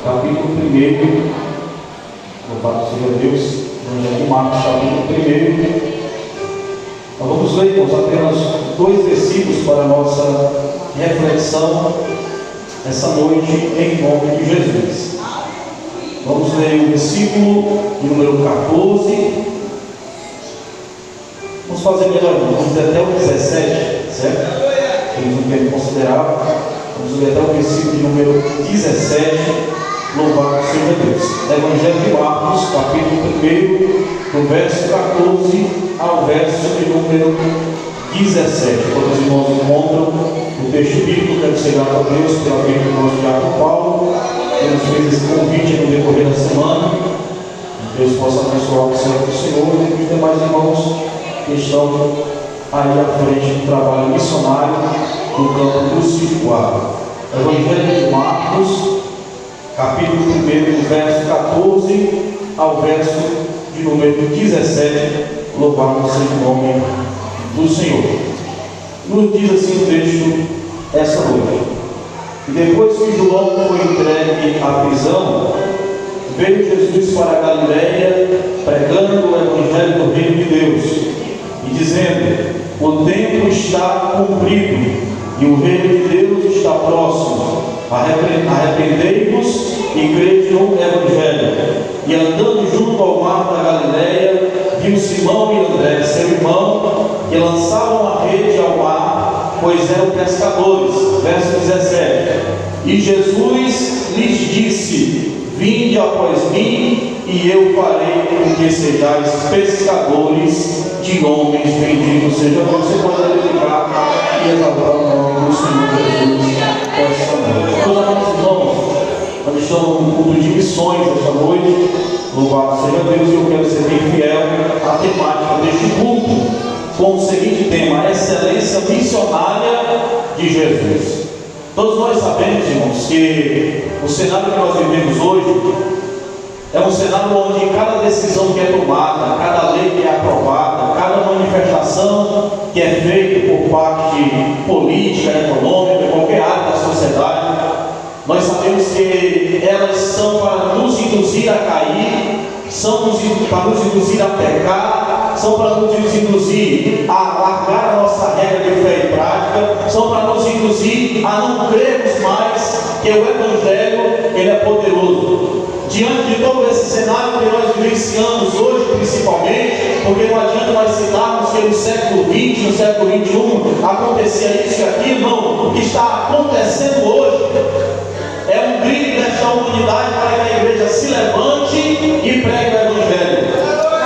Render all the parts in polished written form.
capítulo 1, louvado seja Deus, Evangelho de Marcos, capítulo 1. Nós vamos ler, irmãos, apenas 2 versículos para a nossa reflexão essa noite, em nome de Jesus. Vamos ler o versículo de número 14. Vamos fazer melhor, vamos ler até o 17, certo? Temos um tempo considerável. Vamos ler até o versículo de número 17. Louvado seja Deus. Evangelho de Marcos, capítulo 1, do verso 14 ao verso de número 17. Quando os irmãos encontram o texto bíblico, quero ser grato a Deus pela vida do nosso diácono Paulo, que nos fez esse convite no decorrer da semana. Que Deus possa abençoar o servo do Senhor e os demais irmãos que estão aí à frente do trabalho missionário no campo do Citiquara. Evangelho de Marcos, capítulo 1, do verso 14 ao verso de número 17. Louvado seja o nome do Senhor. Nos diz assim o texto essa noite: e depois que João foi entregue à prisão, veio Jesus para a Galiléia, pregando o Evangelho do Reino de Deus, e dizendo: o tempo está cumprido, e o Reino de Deus está próximo. Arrependei-vos e crede no Evangelho. E andando junto ao mar da Galiléia, viu Simão e André, seu irmão, que lançavam a rede ao mar, pois eram pescadores. Verso 17. E Jesus lhes disse: vinde após mim, e eu farei com que sejais pescadores de homens. Bendito seja Deus. Você pode glorificar e exaltar o nome do Senhor Jesus essa noite. Meus amados irmãos, nós estamos no culto de missões esta noite. Louvado seja Deus, e eu quero ser bem fiel à temática deste culto, com o seguinte tema: a excelência missionária de Jesus. Todos nós sabemos, irmãos, que o cenário que nós vivemos hoje é um cenário onde cada decisão que é tomada, cada lei que é aprovada, cada manifestação que é feita por parte política, econômica, qualquer área da sociedade, nós sabemos que elas são para nos induzir a cair, são para nos induzir a pecar, são para nos induzir a largar a nossa regra de fé e prática, são para nos induzir a não crermos mais que o Evangelho ele é poderoso. Diante de todo esse cenário que nós vivenciamos hoje, principalmente, porque não adianta nós citarmos que no século XX, no século XXI, acontecia isso e aquilo, não. O que está acontecendo hoje é um grito desta humanidade para que a igreja se levante e pregue o Evangelho.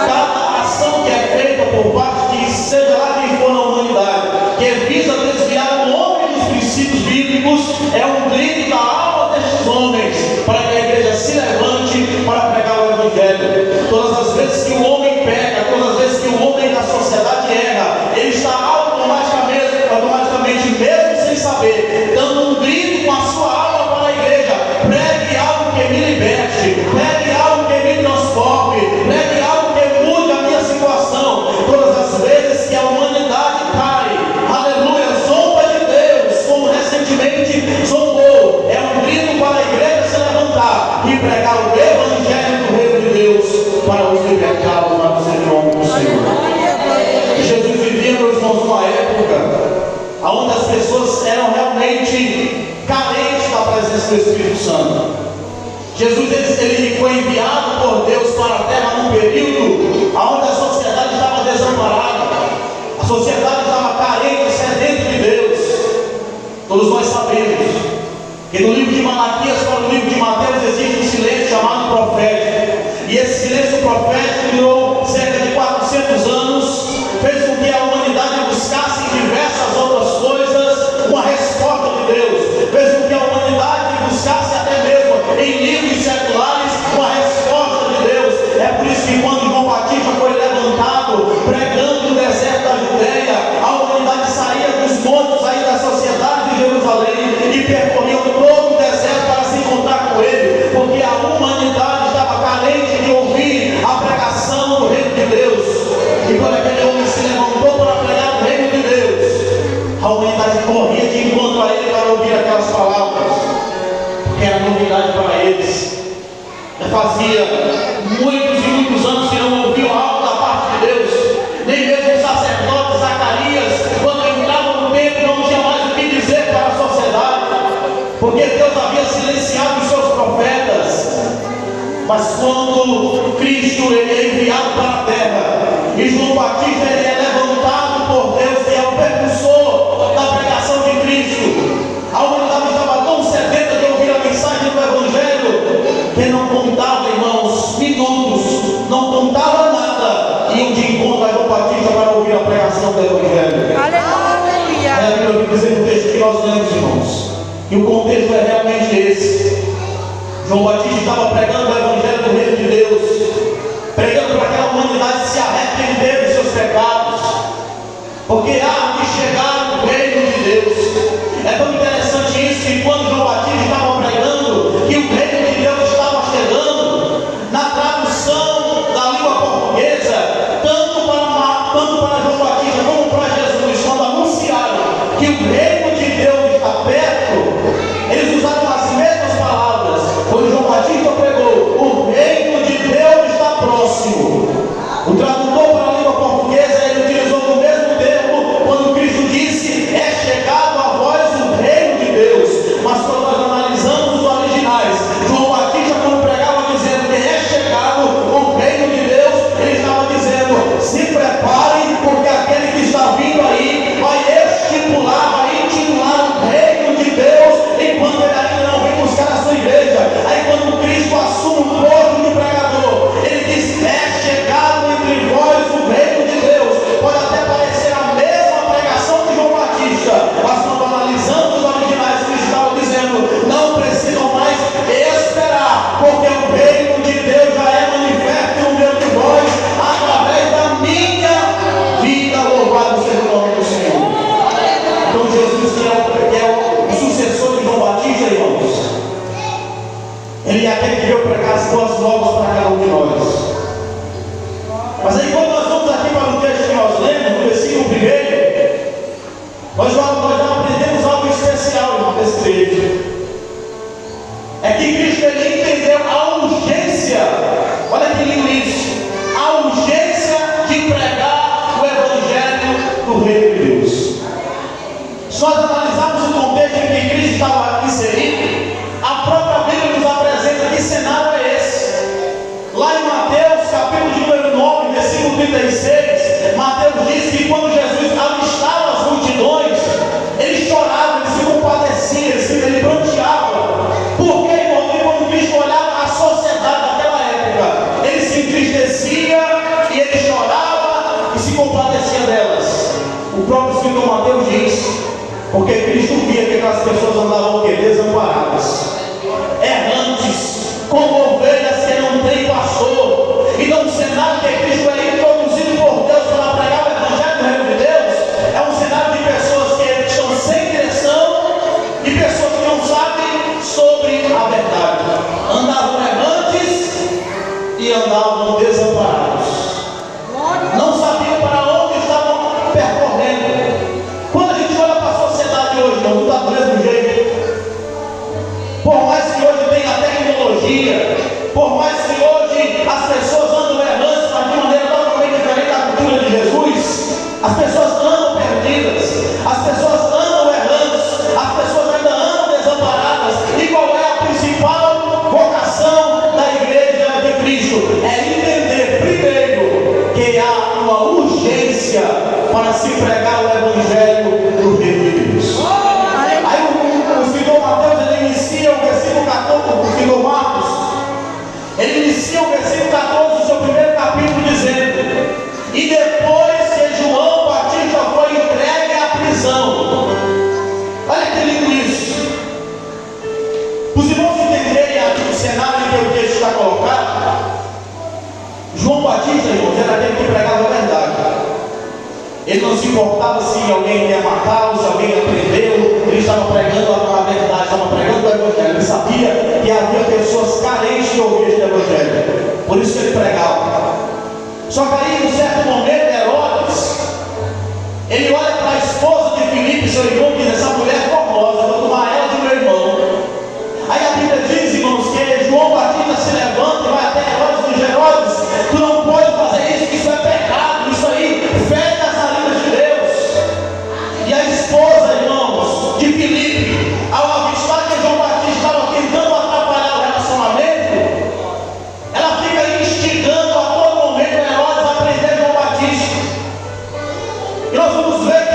Cada ação que é feita por parte de seja lá quem for na humanidade, que visa desviar o homem dos princípios bíblicos, é um grito da alma destes homens para que a igreja se levante para pregar o Evangelho. Todas as vezes que o homem peca, todas as vezes que o homem da sociedade erra, ele está automaticamente, mesmo sem saber, dando um grito com a sua alma para a igreja: pregue algo que me liberte, pregue algo que me transforme, pregue algo que mude a minha situação. Todas as vezes que a humanidade cai, aleluia, zomba de Deus, como recentemente zombou, é um grito para a igreja se levantar e pregar o Evangelho do Reino de Deus para os libertar do nome do Senhor. Jesus vivia, meus irmãos, numa época onde as pessoas eram realmente carentes da presença do Espírito Santo. Jesus ele foi enviado por Deus para a terra num período onde a sociedade estava desamparada, a sociedade estava carente, sedenta de Deus. Todos nós sabemos que no livro de Malaquias para o livro de Mateus existe um silêncio chamado profético, e esse silêncio profético durou cerca de 400 anos, fez com que a humanidade buscasse em diversas outras coisas uma resposta de Deus, fez com que a humanidade buscasse até mesmo em livros seculares uma resposta de Deus. É por isso que quando João Batista foi levantado pregando no deserto da Judeia, a humanidade saía dos montes, saía da sociedade de Jerusalém e percorria todo o deserto para se encontrar com ele, porque a humanidade estava carente de ouvir a pregação do Reino de Deus. E quando aquele homem se levantou para pregar o Reino de Deus, a humanidade corria de encontro a ele para ouvir aquelas palavras, porque era novidade. novidade para eles. Já fazia muitos e muitos anos que não ouviam algo da parte de Deus. Nem mesmo o sacerdote Zacarias, quando entrava no templo, não tinha mais o que dizer para a sociedade, porque Deus havia silenciado os seus profetas. Mas quando Cristo ele é enviado para a terra, e João Batista ele é levantado por Deus, que é o precursor da pregação de Cristo, a humanidade estava tão sedenta de ouvir a mensagem do Evangelho, que não contava, irmãos, minutos, não contava nada, iam de encontro a João Batista para ouvir a pregação do Evangelho. Aleluia! É a Bíblia diz no texto que nós lemos, irmãos, e o contexto é realmente esse. João Batista estava pregando o Evangelho do Reino de Deus, pregando para aquela humanidade se arrepender dos seus pecados, porque há de chegar o Reino de Deus. É tão interessante isso que quando João Batista estava pregando que o Reino de Deus estava chegando, na tradução da língua portuguesa, tanto para João Batista como para Jesus, quando anunciaram que o Reino de Deus está perto, eles usaram as mesmas palavras. Quando João Batista pregou, o Reino de Deus está próximo, o tradutor para a língua portuguesa ele utilizou o mesmo termo quando Cristo disse: é chegado a vós o Reino de Deus. Mas quando nós analisamos os originais, João Batista, quando pregava dizendo que é chegado o Reino de Deus, ele estava dizendo: se preparem, porque aquele que está vindo aí vai estipular, vai intitular o Reino de Deus enquanto ele ainda não vem buscar a sua igreja. Aí quando Cristo assume o posto de pregador, ele diz: é chegado entre vós o Reino de Deus. Pode até parecer a mesma pregação de João Batista, mas quando analisamos os originais, ele estava dizendo: não precisam mais esperar, porque o Reino de Deus já é manifesto no meio de vós, através da minha vida. Louvado seja o nome do Senhor. Então Jesus, que é o sucessor de João Batista, irmãos, ele é aquele que veio pregar as boas novas para cada um de nós. Mas aí quando nós vamos aqui para o texto que nós lemos, no versículo 1, nós já aprendemos algo especial, irmão, nesse texto. É que Cristo ele entendeu a urgência, olha que lindo isso, a urgência de pregar o Evangelho do Reino de Deus. Se nós analisarmos o contexto em que Cristo estava inserido, a própria Bíblia nos apresenta que cenário é esse. Lá em Mateus, capítulo de número 9, versículo 36, Mateus diz que quando Jesus avistava as multidões, ele chorava, ele se compadecia, ele pranteava. Por quê, irmão? Porque quando Cristo olhava a sociedade daquela época, ele se entristecia e ele chorava e se compadecia delas. O próprio escritor Mateus diz: porque Cristo via que aquelas pessoas andavam o quê? Desamparadas, errantes, como ovelhas que não têm pastor. Então o cenário que Cristo é introduzido por Deus para pregar o Evangelho do Reino de Deus é um cenário de pessoas que estão sem direção e pessoas que não sabem sobre a verdade. Andavam errantes e andavam desamparados, não sabiam para onde estavam percorrendo. Quando a gente olha para a sociedade hoje, não está do mesmo jeito. Por mais que hoje tenha tecnologia, por mais que hoje as pessoas andam errantes, mas de maneira totalmente diferente da cultura de Jesus, as pessoas andam perdidas, as pessoas andam errantes, as pessoas ainda andam desamparadas. E qual é a principal vocação da igreja de Cristo? É entender primeiro que há uma urgência para se pregar o Evangelho do Reino de Deus. Aí o escritor Mateus ele inicia o versículo 14, o escritor Marcos, ele inicia o versículo 14 do seu primeiro capítulo dizendo: e depois que João Batista foi entregue à prisão. Olha que lindo isso. Os irmãos entenderem aqui o cenário em que o texto está colocado, João Batista, irmãos, era aquele que pregava a verdade. Ele não se importava se alguém ia matá-lo, se alguém ia prendê-lo. Ele estava pregando a verdade, estava pregando o Evangelho. Ele sabia que havia pessoas carentes de ouvir este Evangelho, por isso que ele pregava. Só que aí, em um certo momento, Herodes, ele olha para a esposa de Filipe, seu irmão, e diz: essa mulher é formosa, vou tomar ela de meu irmão. Aí a Bíblia diz, nós vamos ver